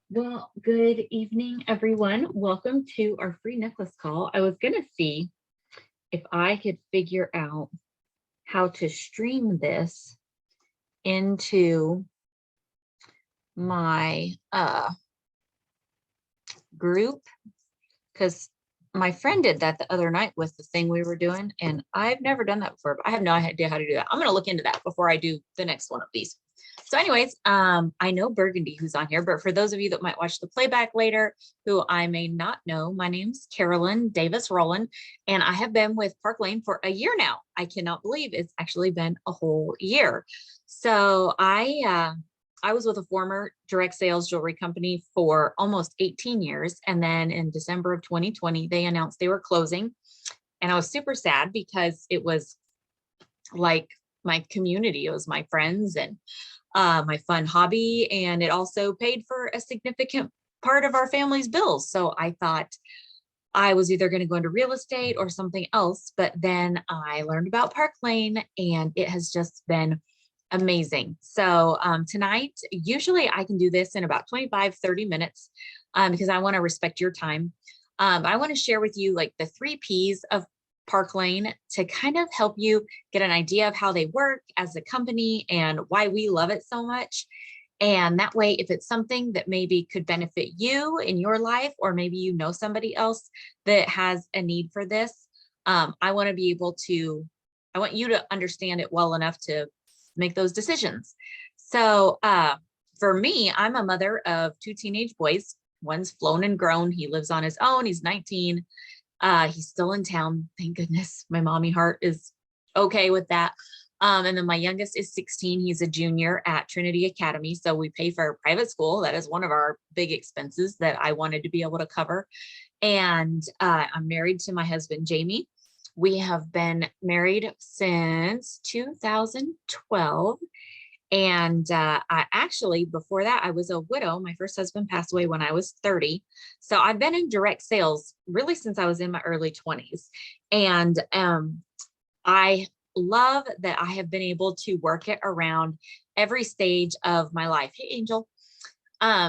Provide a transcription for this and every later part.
Well, good evening, everyone. Welcome to our free necklace call. I was going to see if I could figure out how to stream this into my group, because my friend did that the other night with the thing we were doing, and I've never done that before, but I have no idea how to do that. I'm going to look into that before I do the next one of these. So anyways, I know Burgundy who's on here, but for those of you that might watch the playback later, who I may not know, my name's Carolyn Davis-Rohlin, and I have been with Parklane for a year now. I cannot believe it's actually been a whole year. So I was with a former direct sales jewelry company for almost 18 years. And then in December of 2020, they announced they were closing. And I was super sad because it was like my community, it was my friends and my fun hobby. And it also paid for a significant part of our family's bills. So I thought I was either going to go into real estate or something else. But then I learned about Parklane, and it has just been amazing. So tonight, usually I can do this in about 25-30 minutes because I want to respect your time. I want to share with you like the 3 Ps of Parklane to kind of help you get an idea of how they work as a company and why we love it so much. And that way, if it's something that maybe could benefit you in your life, or maybe you know somebody else that has a need for this, I want to be able to, I want you to understand it well enough to make those decisions. So for me, I'm a mother of 2 teenage boys. One's flown and grown. He lives on his own. He's 19. He's still in town. Thank goodness. My mommy heart is okay with that. And then my youngest is 16. He's a junior at Trinity Academy. So we pay for a private school. That is one of our big expenses that I wanted to be able to cover. And I'm married to my husband, Jamie. We have been married since 2012. And I actually, before that, I was a widow. My first husband passed away when I was 30. So I've been in direct sales really since I was in my early 20s. And I love that I have been able to work it around every stage of my life. Hey, Angel.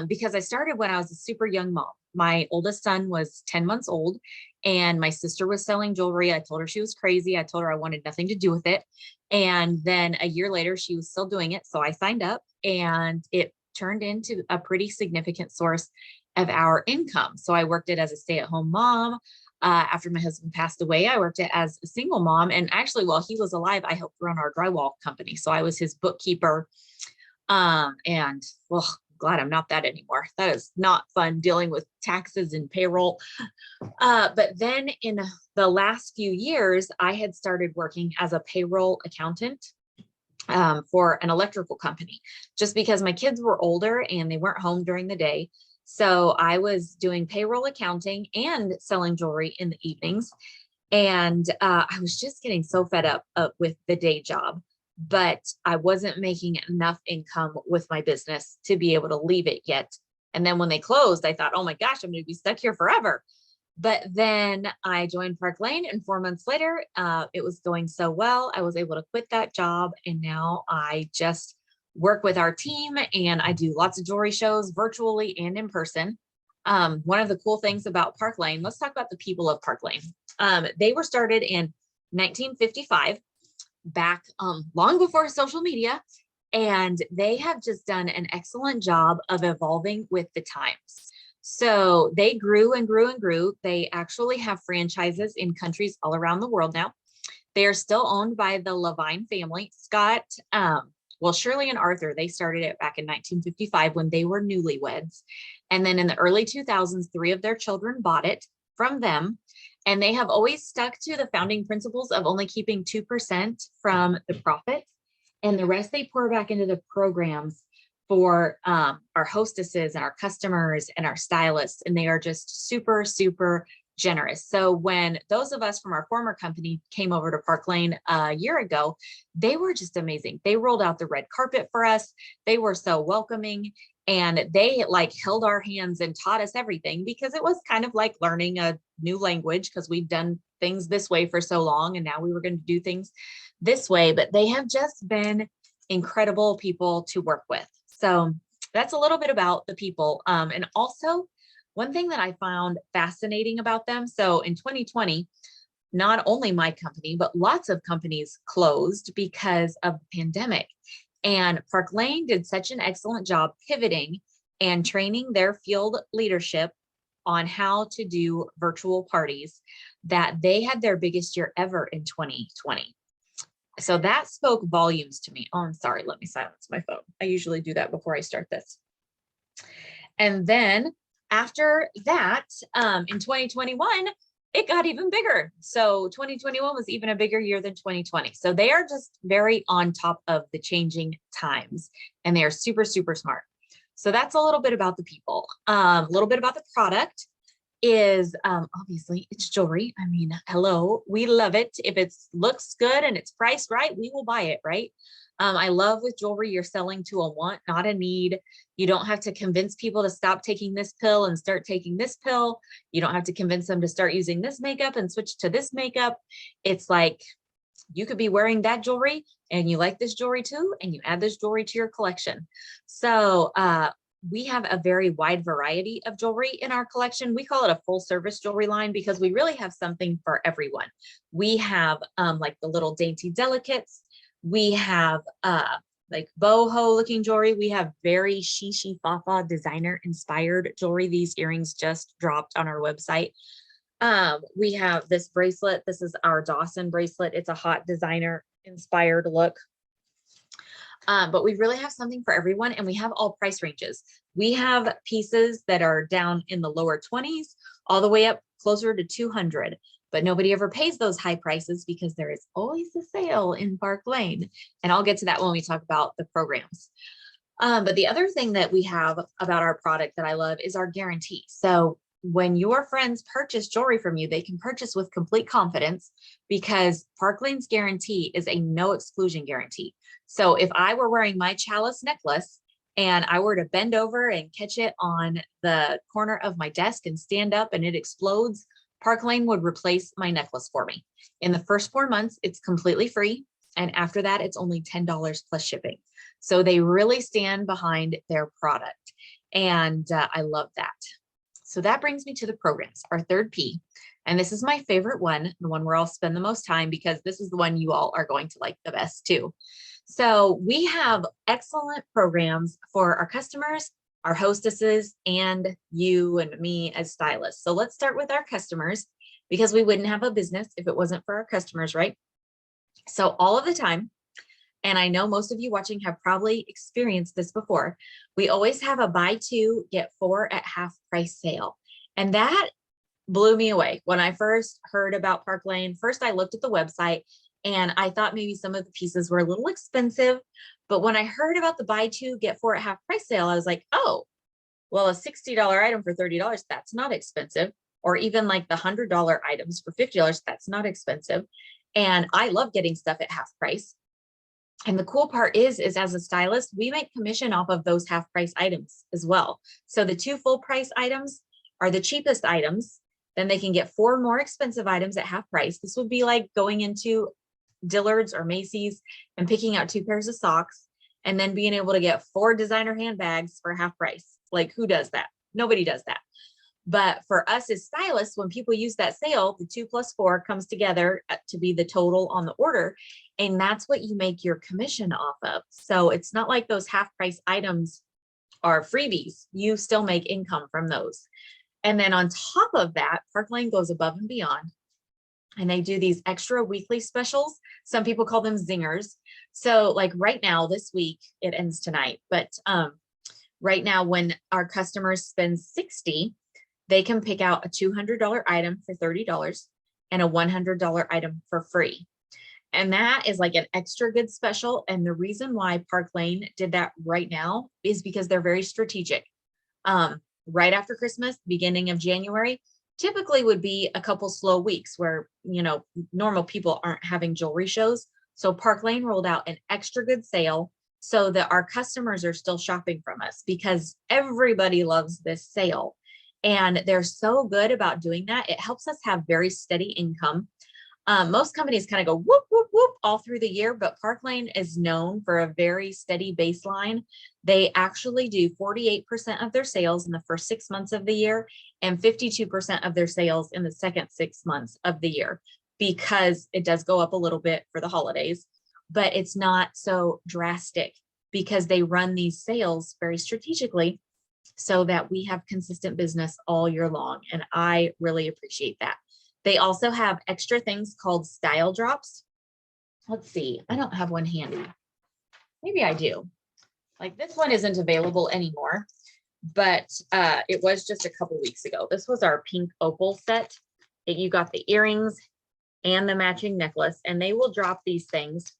Because I started when I was a super young mom. My oldest son was 10 months old, and my sister was selling jewelry. I told her she was crazy. I told her I wanted nothing to do with it. And then a year later, she was still doing it. So I signed up, and it turned into a pretty significant source of our income. So I worked it as a stay-at-home mom. After my husband passed away, I worked it as a single mom. And actually, while he was alive, I helped run our drywall company. So I was his bookkeeper. And well, glad I'm not that anymore. That is not fun, dealing with taxes and payroll. But then in the last few years, I had started working as a payroll accountant for an electrical company, just because my kids were older and they weren't home during the day. So I was doing payroll accounting and selling jewelry in the evenings. And I was just getting so fed up with the day job, but I wasn't making enough income with my business to be able to leave it yet. And then when they closed, I thought, oh my gosh, I'm going to be stuck here forever. But then I joined Parklane, and 4 months later, it was going so well. I was able to quit that job. And now I just work with our team, and I do lots of jewelry shows virtually and in person. One of the cool things about Parklane, let's talk about the people of Parklane. They were started in 1955, back long before social media, and they have just done an excellent job of evolving with the times. So they grew and grew and grew. They actually have franchises in countries all around the world now. They are still owned by the Levine family. Scott, Shirley and Arthur, they started it back in 1955 when they were newlyweds. And then in the early 2000s, 3 of their children bought it from them. And they have always stuck to the founding principles of only keeping 2% from the profit, and the rest they pour back into the programs for our hostesses and our customers and our stylists. And they are just super, super generous. So when those of us from our former company came over to Parklane a year ago, they were just amazing. They rolled out the red carpet for us. They were so welcoming, and they like held our hands and taught us everything, because it was kind of like learning a new language, because we'd done things this way for so long, and now we were going to do things this way. But they have just been incredible people to work with. So that's a little bit about the people. And also one thing that I found fascinating about them. So in 2020, not only my company, but lots of companies closed because of the pandemic. And Parklane did such an excellent job pivoting and training their field leadership on how to do virtual parties that they had their biggest year ever in 2020. So that spoke volumes to me. Oh, I'm sorry. Let me silence my phone. I usually do that before I start this. And then after that, in 2021, it got even bigger. So 2021 was even a bigger year than 2020. So they are just very on top of the changing times, and they are super, super smart. So that's a little bit about the people. A little bit about the product is obviously it's jewelry. I mean, hello, we love it. If it looks good and it's priced right, we will buy it, right? I love with jewelry, you're selling to a want, not a need. You don't have to convince people to stop taking this pill and start taking this pill. You don't have to convince them to start using this makeup and switch to this makeup. It's like you could be wearing that jewelry and you like this jewelry too, and you add this jewelry to your collection. So we have a very wide variety of jewelry in our collection. We call it a full service jewelry line because we really have something for everyone. We have like the little dainty delicates. We have like boho looking jewelry. We have very shishi fafa designer inspired jewelry. These earrings just dropped on our website. We have this bracelet. This is our Dawson bracelet. It's a hot designer inspired look. But we really have something for everyone, and we have all price ranges. We have pieces that are down in the lower 20s all the way up closer to 200, but nobody ever pays those high prices because there is always a sale in Parklane. And I'll get to that when we talk about the programs. But the other thing that we have about our product that I love is our guarantee. So when your friends purchase jewelry from you, they can purchase with complete confidence because Parklane's guarantee is a no exclusion guarantee. So if I were wearing my chalice necklace and I were to bend over and catch it on the corner of my desk and stand up and it explodes, Parklane would replace my necklace for me. In the first 4 months, it's completely free. And after that, it's only $10 plus shipping. So they really stand behind their product. And I love that. So that brings me to the programs, our third P. And this is my favorite one, the one where I'll spend the most time because this is the one you all are going to like the best too. So we have excellent programs for our customers, our hostesses, and you and me as stylists. So let's start with our customers because we wouldn't have a business if it wasn't for our customers, right? So all of the time, and I know most of you watching have probably experienced this before, we always have a buy two, get four at half price sale. And that blew me away. When I first heard about Parklane, first I looked at the website and I thought maybe some of the pieces were a little expensive. But when I heard about the buy two, get four at half price sale, I was like, oh, well, a $60 item for $30, that's not expensive. Or even like the $100 items for $50, that's not expensive. And I love getting stuff at half price. And the cool part is as a stylist, we make commission off of those half price items as well. So the two full price items are the cheapest items. Then they can get four more expensive items at half price. This would be like going into Dillard's or Macy's and picking out two pairs of socks and then being able to get four designer handbags for half price. Like who does that? Nobody does that. But for us as stylists, when people use that sale, the 2 + 4 comes together to be the total on the order. And that's what you make your commission off of. So it's not like those half price items are freebies. You still make income from those. And then on top of that, Parklane goes above and beyond. And they do these extra weekly specials. Some people call them zingers. So like right now, this week, it ends tonight. But right now, when our customers spend $60, they can pick out a $200 item for $30 and a $100 item for free. And that is like an extra good special. And the reason why Parklane did that right now is because they're very strategic. Right after Christmas, beginning of January, typically would be a couple slow weeks where, you know, normal people aren't having jewelry shows. So Parklane rolled out an extra good sale so that our customers are still shopping from us because everybody loves this sale. And they're so good about doing that. It helps us have very steady income. Most companies kind of go whoop, whoop, whoop all through the year, but Parklane is known for a very steady baseline. They actually do 48% of their sales in the first 6 months of the year and 52% of their sales in the second 6 months of the year, because it does go up a little bit for the holidays, but it's not so drastic because they run these sales very strategically so that we have consistent business all year long. And I really appreciate that. They also have extra things called style drops. Let's see, I don't have one handy. Maybe I do. Like this one isn't available anymore, but it was just a couple weeks ago. This was our pink opal set. You got the earrings and the matching necklace, and they will drop these things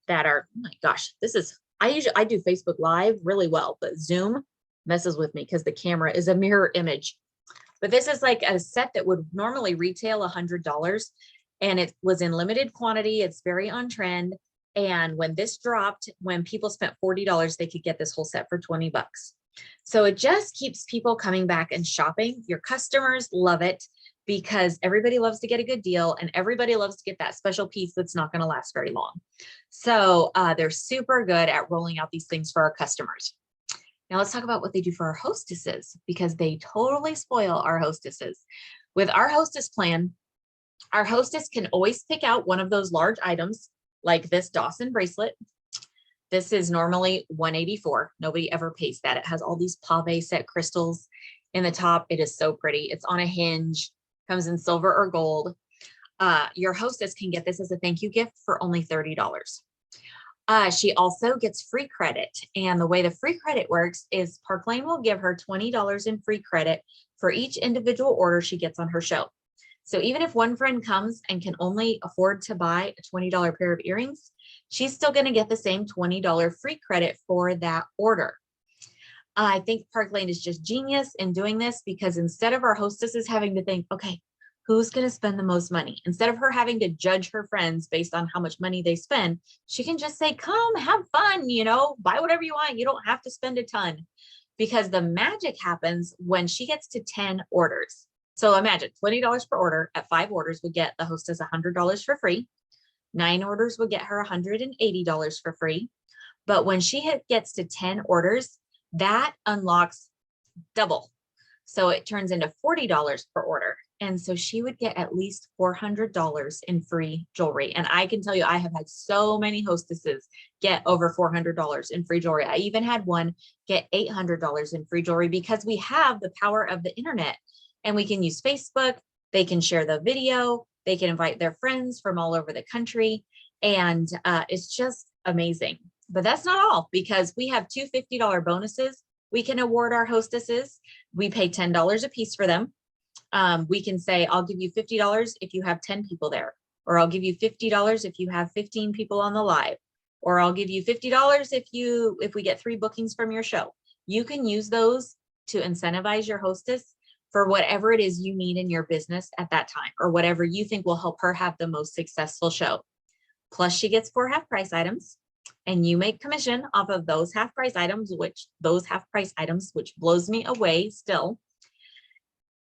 that are, oh my gosh, this is, I do Facebook Live really well, but Zoom messes with me because the camera is a mirror image. But this is like a set that would normally retail $100, and it was in limited quantity. It's very on trend. And when this dropped, when people spent $40, they could get this whole set for 20 bucks. So it just keeps people coming back and shopping. Your customers love it because everybody loves to get a good deal, and everybody loves to get that special piece that's not going to last very long. So they're super good at rolling out these things for our customers. Now let's talk about what they do for our hostesses, because they totally spoil our hostesses. With our hostess plan, our hostess can always pick out one of those large items like this Dawson bracelet. This is normally $184. Nobody ever pays that. It has all these pave set crystals in the top. It is so pretty. It's on a hinge, comes in silver or gold. Your hostess can get this as a thank you gift for only $30. She also gets free credit. And the way the free credit works is Parklane will give her $20 in free credit for each individual order she gets on her show. So even if one friend comes and can only afford to buy a $20 pair of earrings, she's still going to get the same $20 free credit for that order. I think Parklane is just genius in doing this, because instead of our hostesses having to think, okay, who's going to spend the most money? Instead of her having to judge her friends based on how much money they spend, she can just say, come have fun, you know, buy whatever you want. You don't have to spend a ton, because the magic happens when she gets to 10 orders. So imagine $20 per order. At 5 orders would get the hostess $100 for free. 9 orders would get her $180 for free. But when she gets to 10 orders, that unlocks double. So it turns into $40 per order. And so she would get at least $400 in free jewelry. And I can tell you, I have had so many hostesses get over $400 in free jewelry. I even had one get $800 in free jewelry, because we have the power of the internet, and we can use Facebook. They can share the video. They can invite their friends from all over the country. And it's just amazing. But that's not all, because we have 2 $50 bonuses we can award our hostesses. We pay $10 a piece for them. We can say, I'll give you $50 if you have 10 people there, or I'll give you $50 if you have 15 people on the live, or I'll give you $50 if we get 3 bookings from your show. You can use those to incentivize your hostess for whatever it is you need in your business at that time, or whatever you think will help her have the most successful show. Plus she gets 4 half price items, and you make commission off of those half price items, which blows me away still.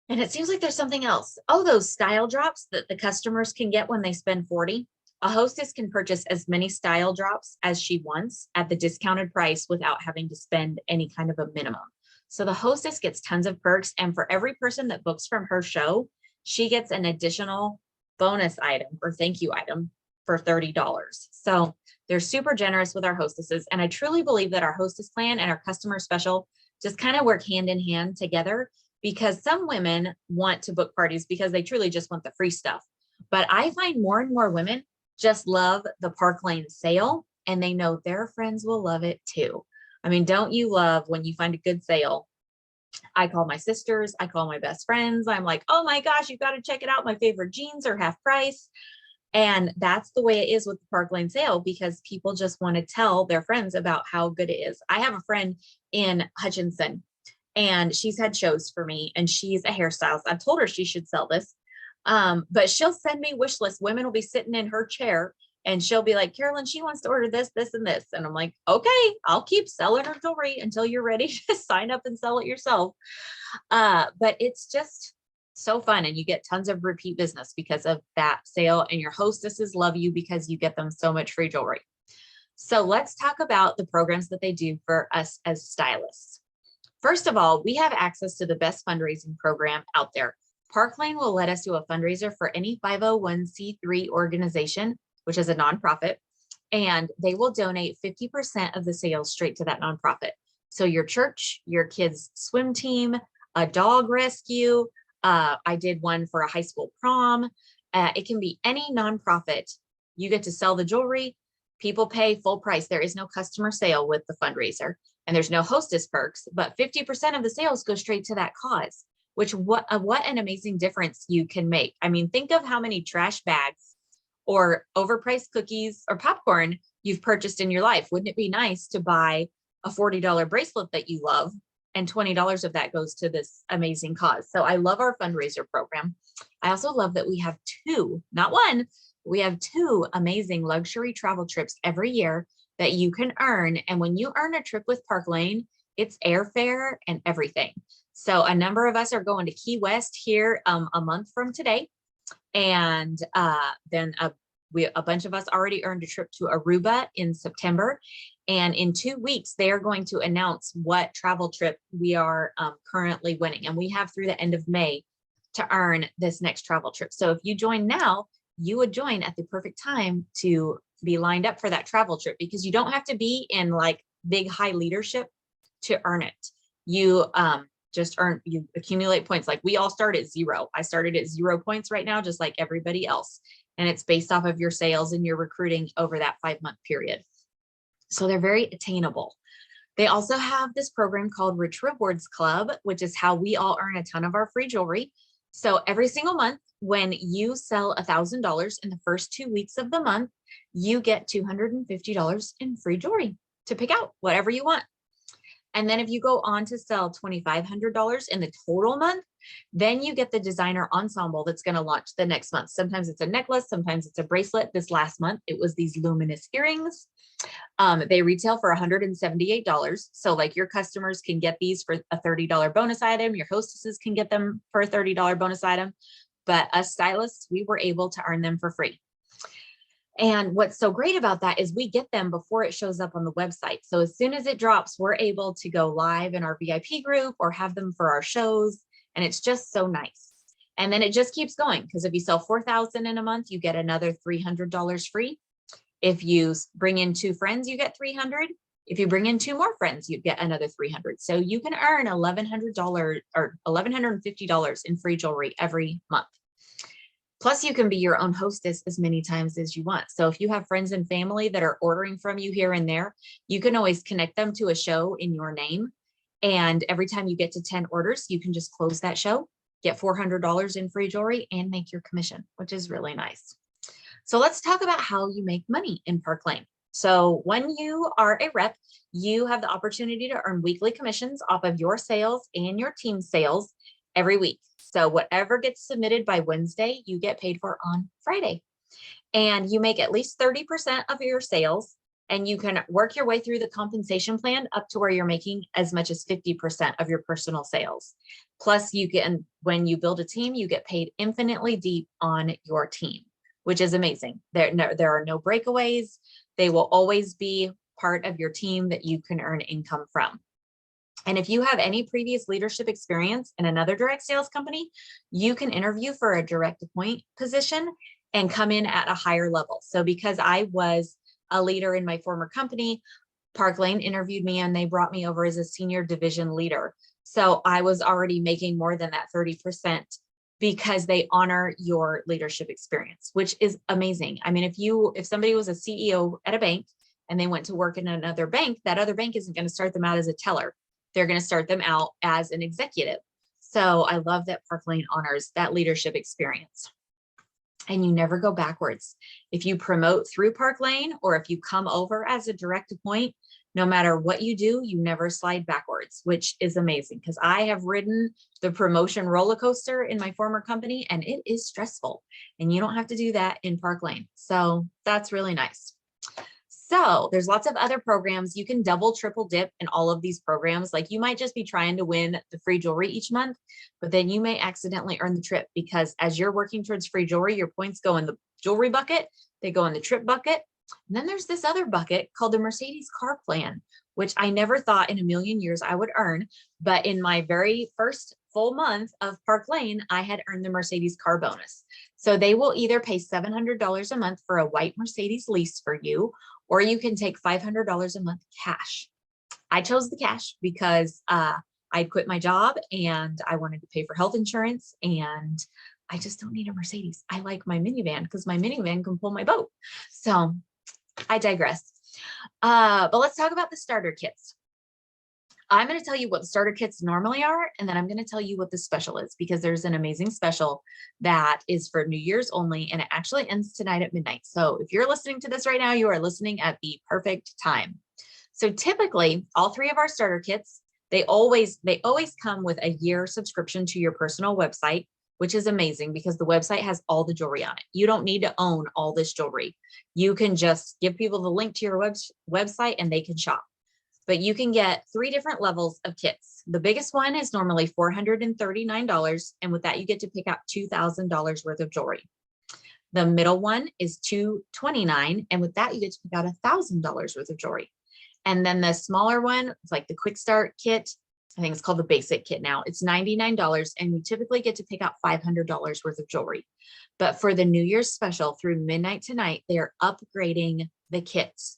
And it seems like there's something else. Oh, those style drops that the customers can get when they spend $40. A hostess can purchase as many style drops as she wants at the discounted price without having to spend any kind of a minimum. So the hostess gets tons of perks. And for every person that books from her show, she gets an additional bonus item or thank you item for $30. So they're super generous with our hostesses. And I truly believe that our hostess plan and our customer special just kind of work hand in hand together, because some women want to book parties because they truly just want the free stuff. But I find more and more women just love the Parklane sale, and they know their friends will love it too. I mean, don't you love when you find a good sale? I call my sisters, I call my best friends. I'm like, oh my gosh, you've got to check it out. My favorite jeans are half price. And that's the way it is with the Parklane sale, because people just want to tell their friends about how good it is. I have a friend in Hutchinson, and she's had shows for me, and she's a hairstylist. I told her she should sell this, but she'll send me wish lists. Women will be sitting in her chair, and she'll be like, Carolyn, she wants to order this, this, and this. And I'm like, okay, I'll keep selling her jewelry until you're ready to sign up and sell it yourself. But it's just, So fun. And you get tons of repeat business because of that sale, and your hostesses love you because you get them so much free jewelry. So let's talk about the programs that they do for us as stylists. First of all, we have access to the best fundraising program out there. Parklane will let us do a fundraiser for any 501c3 organization, which is a nonprofit, and they will donate 50% of the sales straight to that nonprofit. So your church, your kids' swim team, a dog rescue. I did one for a high school prom. It can be any nonprofit. You get to sell the jewelry. People pay full price. There is no customer sale with the fundraiser, and there's no hostess perks, but 50% of the sales go straight to that cause, which what an amazing difference you can make. I mean, think of how many trash bags or overpriced cookies or popcorn you've purchased in your life. Wouldn't it be nice to buy a $40 bracelet that you love, and $20 of that goes to this amazing cause? So I love our fundraiser program. I also love that we have two, not one, we have two amazing luxury travel trips every year that you can earn. And when you earn a trip with Parklane, it's airfare and everything. So a number of us are going to Key West here a month from today. And then a bunch of us already earned a trip to Aruba in September. And in 2 weeks, they are going to announce what travel trip we are currently winning. And we have through the end of May to earn this next travel trip. So if you join now, you would join at the perfect time to be lined up for that travel trip, because you don't have to be in like big high leadership to earn it. You you accumulate points. Like we all start at 0. I started at 0 points right now, just like everybody else. And it's based off of your sales and your recruiting over that 5-month period. So they're very attainable. They also have this program called Rich Rewards Club, which is how we all earn a ton of our free jewelry. So every single month, when you sell $1,000 in the first 2 weeks of the month, you get $250 in free jewelry to pick out whatever you want. And then if you go on to sell $2,500 in the total month, then you get the designer ensemble that's going to launch the next month. Sometimes it's a necklace, sometimes it's a bracelet. This last month, it was these luminous earrings. They retail for $178. So like your customers can get these for a $30 bonus item. Your hostesses can get them for a $30 bonus item. But us stylists, we were able to earn them for free. And what's so great about that is we get them before it shows up on the website. So as soon as it drops, we're able to go live in our VIP group or have them for our shows. And it's just so nice. And then it just keeps going, because if you sell 4,000 in a month, you get another $300 free. If you bring in 2 friends, you get $300. If you bring in 2 more friends, you get another $300. So you can earn $1,100 or $1,150 in free jewelry every month. Plus, you can be your own hostess as many times as you want. So if you have friends and family that are ordering from you here and there, you can always connect them to a show in your name. And every time you get to 10 orders, you can just close that show, get $400 in free jewelry, and make your commission, which is really nice. So let's talk about how you make money in Parklane. So when you are a rep, you have the opportunity to earn weekly commissions off of your sales and your team sales every week. So whatever gets submitted by Wednesday, you get paid for on Friday. And you make at least 30% of your sales, and you can work your way through the compensation plan up to where you're making as much as 50% of your personal sales. Plus, you can, when you build a team, you get paid infinitely deep on your team, which is amazing. There are no breakaways. They will always be part of your team that you can earn income from. And if you have any previous leadership experience in another direct sales company, you can interview for a direct appoint position and come in at a higher level. So because I was a leader in my former company, Parklane interviewed me and they brought me over as a senior division leader. So I was already making more than that 30% because they honor your leadership experience, which is amazing. I mean, if somebody was a CEO at a bank and they went to work in another bank, that other bank isn't going to start them out as a teller. They're going to start them out as an executive. So I love that Parklane honors that leadership experience. And you never go backwards. If you promote through Parklane or if you come over as a direct appoint, no matter what you do, you never slide backwards, which is amazing because I have ridden the promotion roller coaster in my former company and it is stressful and you don't have to do that in Parklane. So that's really nice. So there's lots of other programs. You can double, triple dip in all of these programs. Like you might just be trying to win the free jewelry each month, but then you may accidentally earn the trip because as you're working towards free jewelry, your points go in the jewelry bucket, they go in the trip bucket. And then there's this other bucket called the Mercedes car plan, which I never thought in a million years I would earn. But in my very first full month of Parklane, I had earned the Mercedes car bonus. So they will either pay $700 a month for a white Mercedes lease for you, or you can take $500 a month cash. I chose the cash because I'd quit my job and I wanted to pay for health insurance, and I just don't need a Mercedes. I like my minivan because my minivan can pull my boat. So I digress. But let's talk about the starter kits. I'm going to tell you what the starter kits normally are, and then I'm going to tell you what the special is, because there's an amazing special that is for New Year's only, and it actually ends tonight at midnight. So if you're listening to this right now, you are listening at the perfect time. So typically, all three of our starter kits, they always come with a year subscription to your personal website, which is amazing because the website has all the jewelry on it. You don't need to own all this jewelry. You can just give people the link to your website and they can shop. But you can get 3 different levels of kits. The biggest one is normally $439. And with that, you get to pick out $2,000 worth of jewelry. The middle one is $229. And with that, you get to pick out $1,000 worth of jewelry. And then the smaller one, it's like the quick start kit. I think it's called the basic kit now. It's $99. And you typically get to pick out $500 worth of jewelry. But for the New Year's special through midnight tonight, they are upgrading the kits.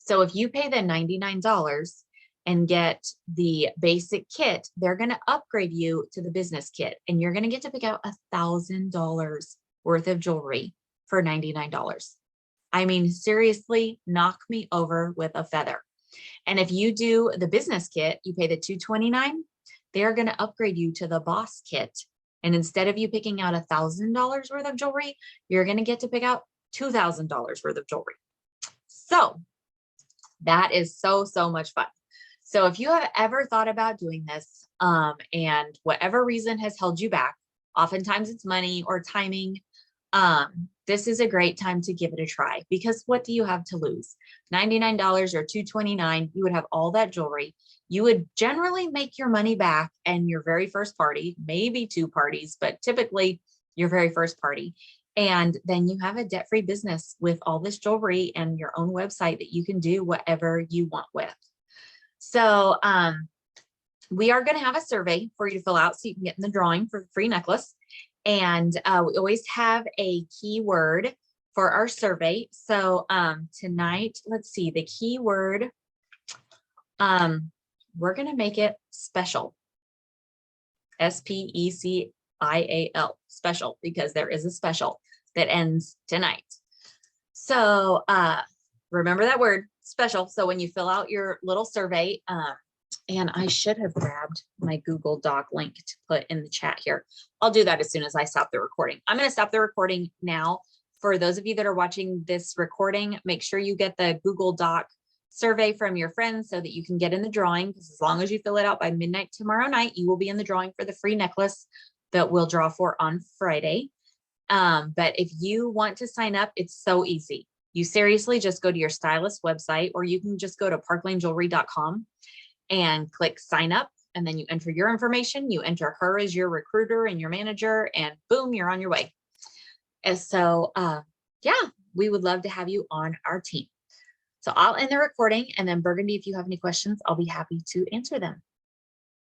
So if you pay the $99 and get the basic kit, they're going to upgrade you to the business kit, and you're going to get to pick out $1,000 worth of jewelry for $99. I mean, seriously, knock me over with a feather. And if you do the business kit, you pay the $229, they're going to upgrade you to the boss kit. And instead of you picking out $1,000 worth of jewelry, you're going to get to pick out $2,000 worth of jewelry. So that is so much fun. So if you have ever thought about doing this, and whatever reason has held you back, oftentimes it's money or timing, this is a great time to give it a try, because what do you have to lose? $99 or $229, you would have all that jewelry. You would generally make your money back in your very first party, maybe 2 parties, but typically your very first party. And then you have a debt-free business with all this jewelry and your own website that you can do whatever you want with. So we are going to have a survey for you to fill out so you can get in the drawing for the free necklace. And we always have a keyword for our survey. So tonight, let's see, the keyword, we're going to make it special. SPECIAL, special, because there is a special that ends tonight. So remember that word, special. So when you fill out your little survey, and I should have grabbed my Google Doc link to put in the chat here. I'll do that as soon as I stop the recording. I'm going to stop the recording now. For those of you that are watching this recording, make sure you get the Google Doc survey from your friends so that you can get in the drawing, because as long as you fill it out by midnight tomorrow night, you will be in the drawing for the free necklace that we'll draw for on Friday. But if you want to sign up, it's so easy. You seriously just go to your stylist website, or you can just go to parklanejewelry.com and click sign up, and then you enter your information, you enter her as your recruiter and your manager, and boom, you're on your way. And so yeah, we would love to have you on our team. So I'll end the recording, and then Burgundy, if you have any questions, I'll be happy to answer them.